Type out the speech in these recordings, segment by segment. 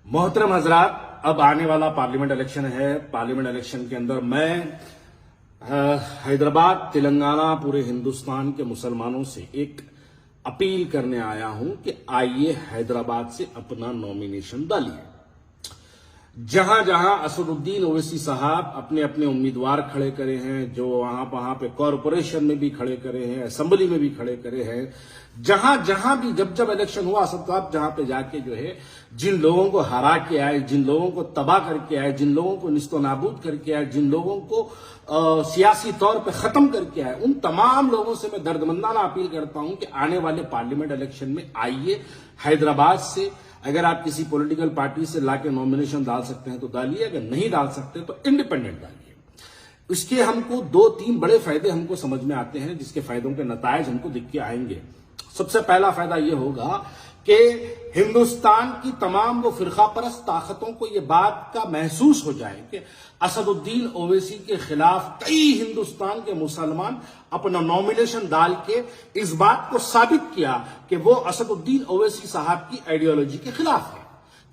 मोहतरम हजरात, अब आने वाला पार्लियामेंट इलेक्शन है। पार्लियामेंट इलेक्शन के अंदर मैं हैदराबाद, तेलंगाना, पूरे हिंदुस्तान के मुसलमानों से एक अपील करने आया हूं कि आइए हैदराबाद से अपना नॉमिनेशन डालिए। जहां जहां असदुद्दीन ओवैसी साहब अपने अपने उम्मीदवार खड़े करे हैं, जो वहां पे कॉरपोरेशन में भी खड़े करे हैं, असेंबली में भी खड़े करे हैं, जहां जहां भी जब जब इलेक्शन हुआ, असद साहब जहां पे जाके जो है जिन लोगों को हरा के आए, जिन लोगों को तबाह करके आए, जिन लोगों को निस्तो नाबूद करके आए, जिन लोगों को सियासी तौर पे खत्म करके आए, उन तमाम लोगों से मैं दर्दमंदाना अपील करता हूं कि आने वाले पार्लियामेंट इलेक्शन में आइए हैदराबाद से। अगर आप किसी पॉलिटिकल पार्टी से लाके नॉमिनेशन डाल सकते हैं तो डालिए, अगर नहीं डाल सकते तो इंडिपेंडेंट डालिए। इसके हमको 2-3 बड़े फायदे हमको समझ में आते हैं, जिसके फायदों के नतायज हमको दिख के आएंगे। सबसे पहला फायदा यह होगा कि हिंदुस्तान की तमाम वो फिरका परस्त ताकतों को यह बात का महसूस हो जाए कि असदुद्दीन ओवैसी के खिलाफ कई हिंदुस्तान के मुसलमान अपना नॉमिनेशन डाल के इस बात को साबित किया कि वो असदुद्दीन ओवैसी साहब की आइडियोलॉजी के खिलाफ है।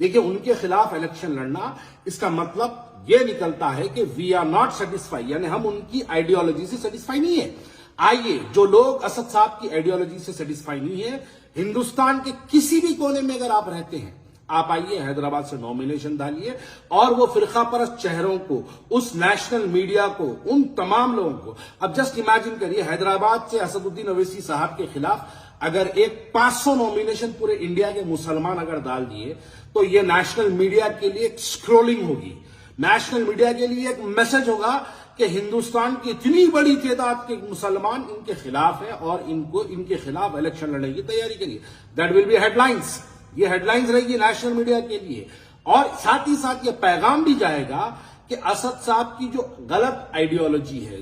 देखिए, उनके खिलाफ इलेक्शन लड़ना, इसका मतलब यह निकलता है कि वी आर नॉट सेटिस्फाई, यानी हम उनकी आइडियोलॉजी से सेटिस्फाई नहीं है। आइए, जो लोग असद साहब की आइडियोलॉजी से सेटिस्फाई नहीं है, हिंदुस्तान के किसी भी कोने में अगर आप रहते हैं, आप आइए हैदराबाद से नॉमिनेशन डालिए और वो फिरका परस्त चेहरों को, उस नेशनल मीडिया को, उन तमाम लोगों को, अब जस्ट इमेजिन करिए हैदराबाद से असदुद्दीन ओवैसी साहब के खिलाफ अगर एक 500 नॉमिनेशन पूरे इंडिया के मुसलमान अगर डाल दिए तो ये नेशनल मीडिया के लिए एक स्क्रोलिंग होगी, नेशनल मीडिया के लिए एक मैसेज होगा कि हिंदुस्तान की इतनी बड़ी तादाद के मुसलमान इनके खिलाफ है और इनके खिलाफ इलेक्शन लड़ने की तैयारी करिए। दैट विल बी हेडलाइंस, ये हेडलाइंस रहेगी नेशनल मीडिया के लिए। और साथ ही साथ ये पैगाम भी जाएगा कि असद साहब की जो गलत आइडियोलॉजी है,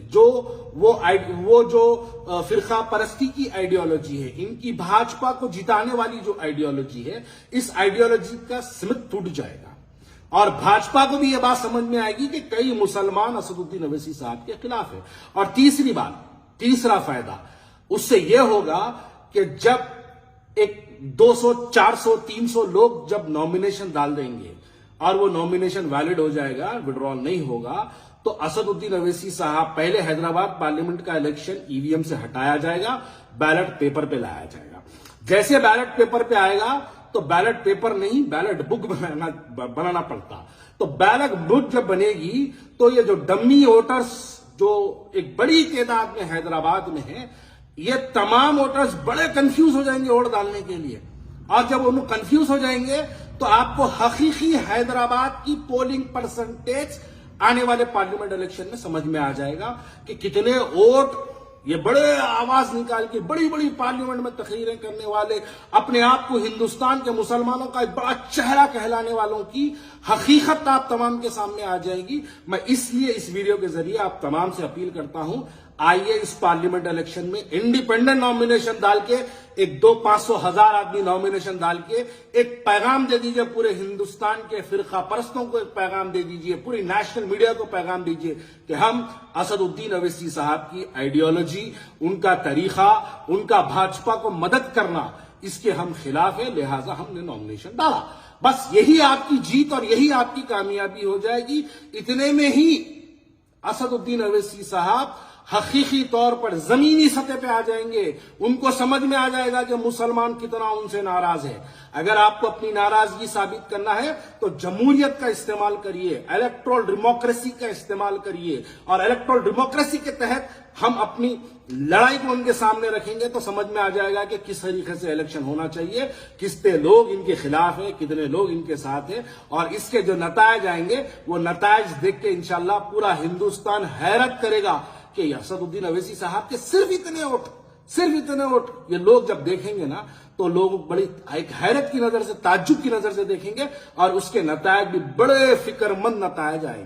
वो जो फिरका परस्ती की आइडियोलॉजी है, इनकी भाजपा को जिताने वाली जो आइडियोलॉजी है, इस आइडियोलॉजी का स्मिथ टूट जाएगा और भाजपा को भी यह बात समझ में आएगी कि कई मुसलमान असदुद्दीन ओवैसी साहब के खिलाफ है। और तीसरा फायदा उससे यह होगा कि जब एक 200, 400, 300 लोग जब नॉमिनेशन डाल देंगे और वो नॉमिनेशन वैलिड हो जाएगा, विड्रॉल नहीं होगा, तो असदुद्दीन ओवैसी साहब पहले हैदराबाद पार्लियामेंट का इलेक्शन ईवीएम से हटाया जाएगा, बैलेट पेपर पे लाया जाएगा। जैसे बैलेट पेपर पे आएगा तो बैलेट पेपर नहीं, बैलेट बुक बनाना पड़ता। तो बैलेट बुक जब बनेगी तो ये जो डम्मी वोटर्स जो एक बड़ी तादाद में हैदराबाद में है, ये तमाम वोटर्स बड़े कंफ्यूज हो जाएंगे वोट डालने के लिए। और जब वो कंफ्यूज हो जाएंगे तो आपको हकीकी हैदराबाद की पोलिंग परसेंटेज आने वाले पार्लियामेंट इलेक्शन में समझ में आ जाएगा कि कितने वोट ये बड़े आवाज निकाल के बड़ी बड़ी पार्लियामेंट में तकरीरें करने वाले, अपने आप को हिंदुस्तान के मुसलमानों का एक बड़ा चेहरा कहलाने वालों की हकीकत आप तमाम के सामने आ जाएगी। मैं इसलिए इस वीडियो के जरिए आप तमाम से अपील करता हूं, आइए इस पार्लियामेंट इलेक्शन में इंडिपेंडेंट नॉमिनेशन डाल के, एक 200-500,000 आदमी नॉमिनेशन डाल के एक पैगाम दे दीजिए पूरे हिंदुस्तान के फिरका परस्तों को, एक पैगाम दे दीजिए पूरी नेशनल मीडिया को, पैगाम दीजिए कि हम असदुद्दीन ओवैसी साहब की आइडियोलॉजी, उनका तरीका, उनका भाजपा को मदद करना, इसके हम खिलाफ है, लिहाजा हमने नॉमिनेशन डाला। बस यही आपकी जीत और यही आपकी कामयाबी हो जाएगी। इतने में ही असदुद्दीन ओवैसी साहब हकीकी तौर पर जमीनी सतह पे आ जाएंगे, उनको समझ में आ जाएगा कि मुसलमान कितना उनसे नाराज है। अगर आपको अपनी नाराजगी साबित करना है तो जमहूरियत का इस्तेमाल करिए, इलेक्टोरल डेमोक्रेसी का इस्तेमाल करिए, और इलेक्टोरल डेमोक्रेसी के तहत हम अपनी लड़ाई को उनके सामने रखेंगे तो समझ में आ जाएगा कि किस तरीके से इलेक्शन होना चाहिए, कितने लोग इनके खिलाफ है, कितने लोग इनके साथ है, और इसके जो नतायज आएंगे वो नतायज देख के इंशाल्लाह पूरा हिंदुस्तान हैरत करेगा कि असदुद्दीन ओवैसी साहब के सिर्फ इतने वोट ये लोग जब देखेंगे ना तो लोग बड़ी एक हैरत की नजर से, ताज्जुब की नजर से देखेंगे और उसके नतायज भी बड़े फिक्रमंद नतायज आएंगे।